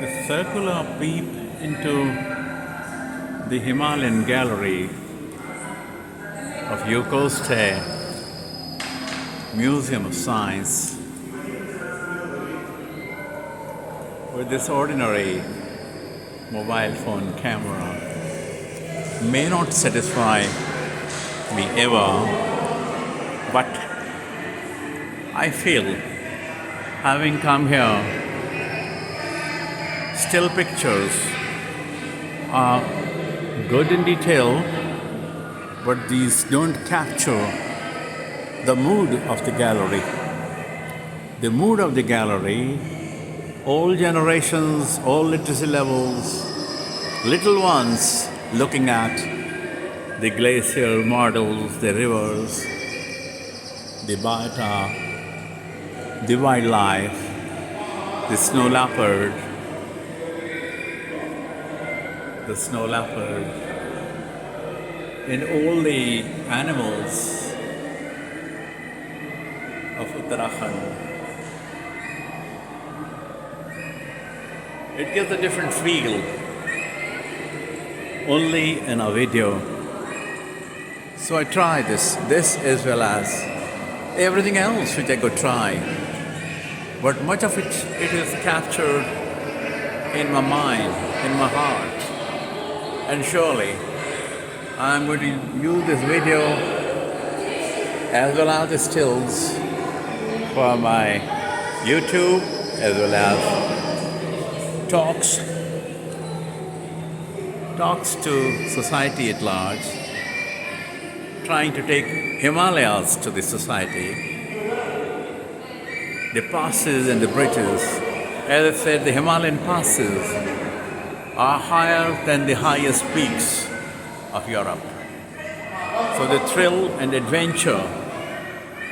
A circular peep into the Himalayan gallery of UCOST Museum of Science with this ordinary mobile phone camera may not satisfy me ever, but I feel, having come here, still pictures are good in detail, but these don't capture the mood of the gallery. The mood of the gallery, all generations, all literacy levels, little ones looking at the glacier models, the rivers, the biota, the wildlife, the snow leopard, and all the animals of Uttarakhand. It gives a different feel only in a video. So I try this as well as everything else which I could try. But much of it is captured in my mind, in my heart. And surely I'm going to use this video as well as the stills for my YouTube as well as talks to society at large, trying to take Himalayas to the society, the passes and the bridges. As I said, the Himalayan passes are higher than the highest peaks of Europe. So the thrill and adventure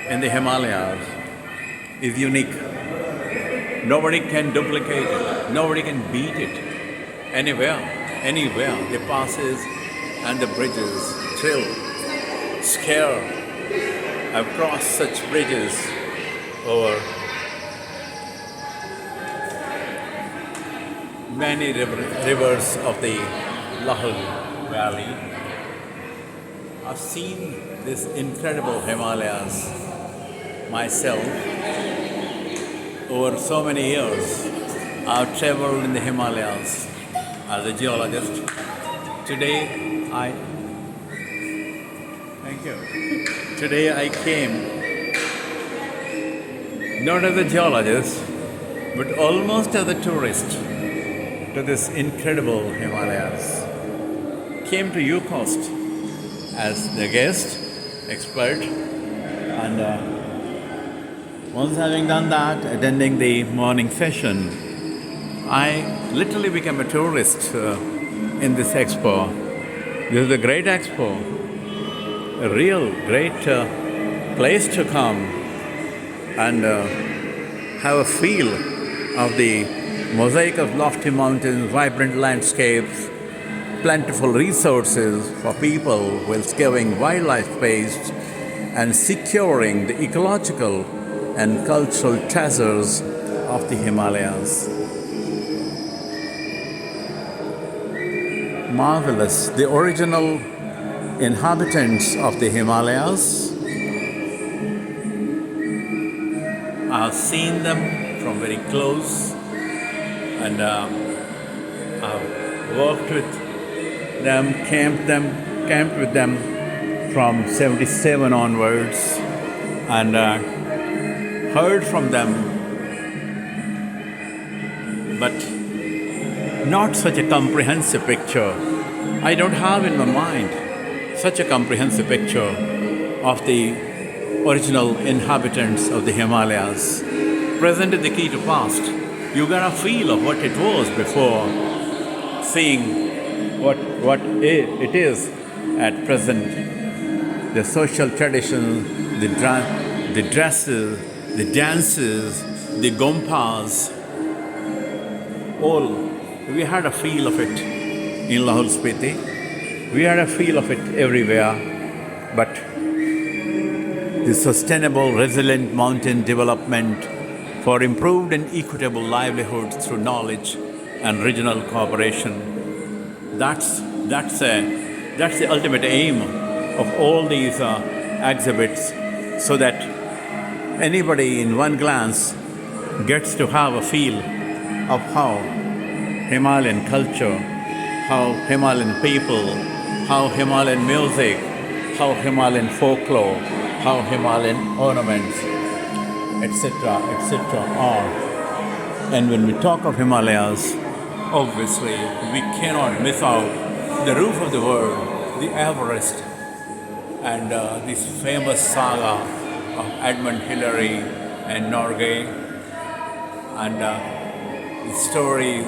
in the Himalayas is unique. Nobody can duplicate it. Nobody can beat it anywhere. The passes and the bridges thrill, scare. I've crossed such bridges over many rivers of the Lahul Valley. I've seen this incredible Himalayas myself over so many years. I've traveled in the Himalayas as a geologist. Today I came not as a geologist, but almost as a tourist to this incredible Himalayas. Came to UCOST as the guest, expert, and once having done that, attending the morning session, I literally became a tourist in this expo. This is a great expo, a real great place to come and have a feel of the mosaic of lofty mountains, vibrant landscapes, plentiful resources for people whilst giving wildlife space and securing the ecological and cultural treasures of the Himalayas. Marvelous. The original inhabitants of the Himalayas, I've seen them from very close, and I've worked with them, camped with them from 77 onwards, and heard from them, but not such a comprehensive picture. I don't have in my mind such a comprehensive picture of the original inhabitants of the Himalayas. Present is the key to past. You get a feel of what it was before seeing what it is at present. The social traditions, the dresses, the dances, the gompas, all. We had a feel of it in Lahul Spiti. We had a feel of it everywhere. But the sustainable, resilient mountain development for improved and equitable livelihoods through knowledge and regional cooperation. That's the ultimate aim of all these exhibits, so that anybody in one glance gets to have a feel of how Himalayan culture, how Himalayan people, how Himalayan music, how Himalayan folklore, how Himalayan ornaments, etc., are. And when we talk of Himalayas, obviously we cannot miss out the roof of the world, the Everest, and this famous saga of Edmund Hillary and Norgay, and the stories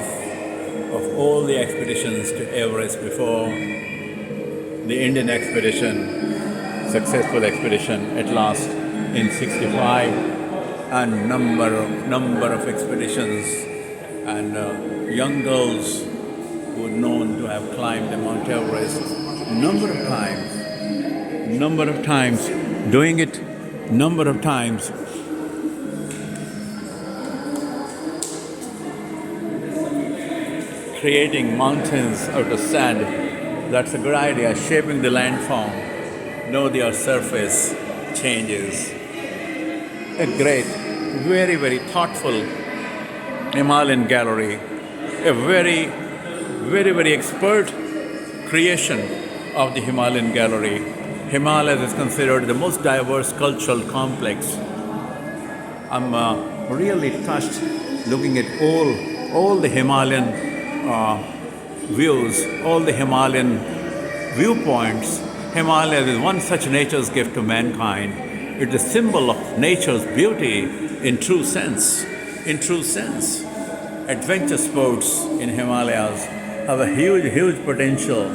of all the expeditions to Everest before the Indian expedition, successful expedition at last in 65, and number of expeditions, and young girls who were known to have climbed the Mount Everest number of times, doing it number of times. Creating mountains out of sand, that's a good idea. Shaping the landform, know their surface changes. A great, very, very thoughtful Himalayan gallery, a very, very, very expert creation of the Himalayan gallery. Himalayas is considered the most diverse cultural complex. I'm really touched looking at all the Himalayan views, all the Himalayan viewpoints. Himalayas is one such nature's gift to mankind. It's a symbol of nature's beauty in true sense. In true sense, adventure sports in Himalayas have a huge potential.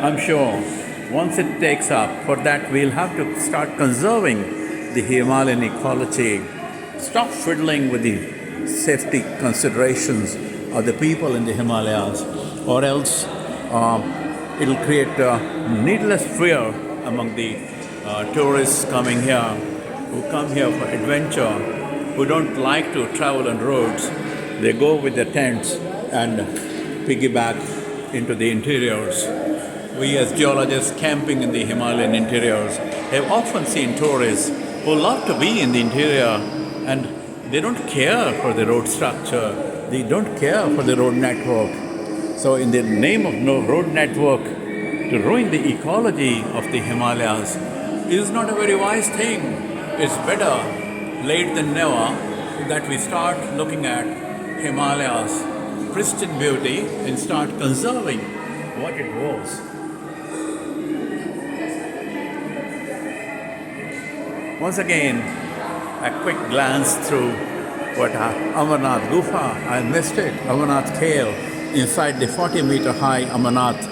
I'm sure once it takes up, for that we'll have to start conserving the Himalayan ecology, stop fiddling with the safety considerations of the people in the Himalayas, or else it'll create needless fear among the tourists coming here, who come here for adventure, who don't like to travel on roads. They go with their tents and piggyback into the interiors. We as geologists camping in the Himalayan interiors have often seen tourists who love to be in the interior, and they don't care for the road structure. They don't care for the road network. So in the name of no road network, to ruin the ecology of the Himalayas is not a very wise thing. It's better late than never that we start looking at Himalayas' pristine beauty and start conserving what it was. Once again, a quick glance through what Amarnath Gufa, I missed it, Amarnath Cave, inside the 40-meter high Amarnath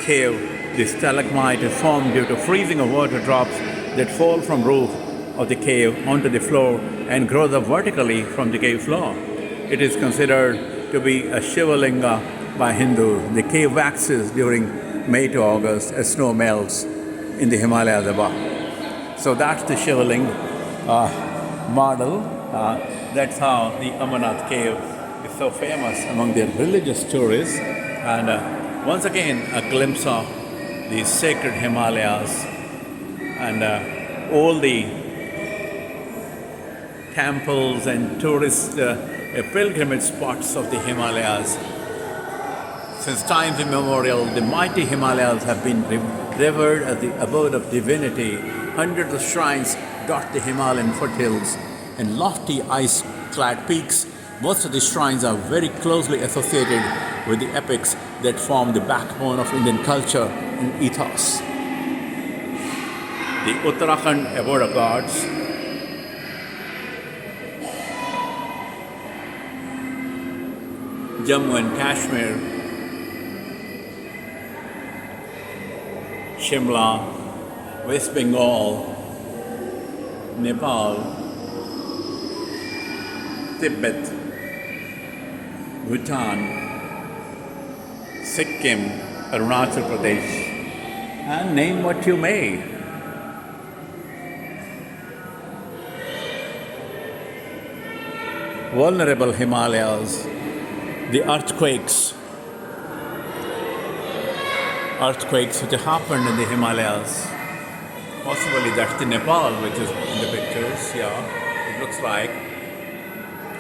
Cave. The stalagmite is formed due to freezing of water drops that fall from roof of the cave onto the floor and grows up vertically from the cave floor. It is considered to be a Shivalinga by Hindus. The cave waxes during May to August as snow melts in the Himalayas above. So that's the Shivaling model. That's how the Amarnath Cave is so famous among the religious tourists. And once again, a glimpse of the sacred Himalayas and all the temples and tourist pilgrimage spots of the Himalayas. Since times immemorial, the mighty Himalayas have been revered as the abode of divinity. Hundreds of shrines dot the Himalayan foothills and lofty ice-clad peaks. Most of these shrines are very closely associated with the epics that form the backbone of Indian culture and ethos. The Uttarakhand abode of gods, Jammu and Kashmir, Shimla, West Bengal, Nepal, Tibet, Bhutan, Sikkim, Arunachal Pradesh, and name what you may. Vulnerable Himalayas the earthquakes which happened in the Himalayas. Possibly that's the Nepal which is in the pictures. Yeah, it looks like.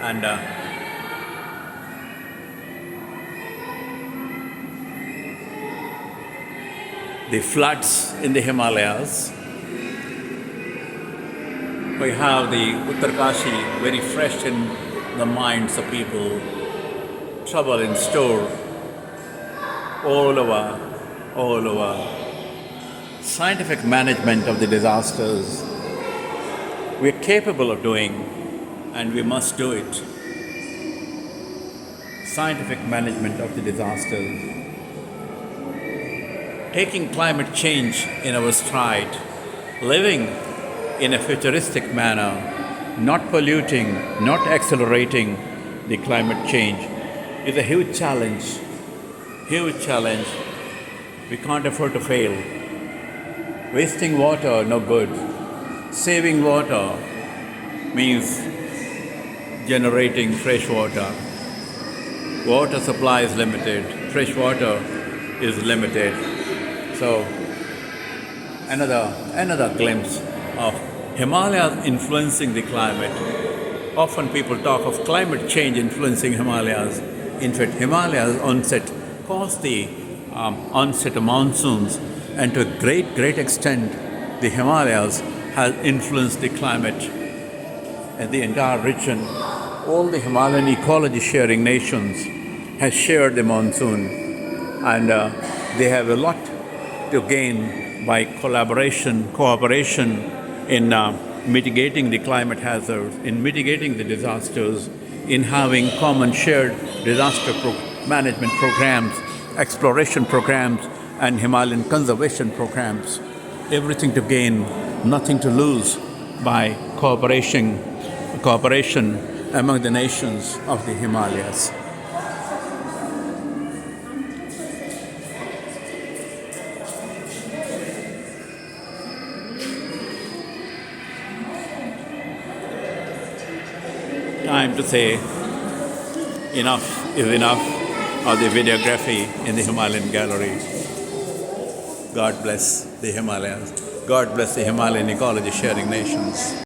And the floods in the Himalayas. We have the Uttarkashi very fresh in the minds of people. Trouble in store all over. Scientific management of the disasters we are capable of doing, and we must do it. Scientific management of the disasters. Taking climate change in our stride, living in a futuristic manner, not polluting, not accelerating the climate change is a huge challenge. Huge challenge. We can't afford to fail. Wasting water, no good. Saving water means generating fresh water. Water supply is limited. Fresh water is limited. So, another glimpse of Himalayas influencing the climate. Often people talk of climate change influencing Himalayas. In fact, Himalayas onset caused the onset of monsoons, and to a great extent, the Himalayas has influenced the climate and the entire region. All the Himalayan ecology sharing nations have shared the monsoon, and they have a lot to gain by cooperation in mitigating the climate hazards, in mitigating the disasters, in having common shared disaster management programs, exploration programs, and Himalayan conservation programs. Everything to gain, nothing to lose by cooperation among the nations of the Himalayas. Time to say enough is enough of the videography in the Himalayan gallery. God bless the Himalayas. God bless the Himalayan ecology sharing nations.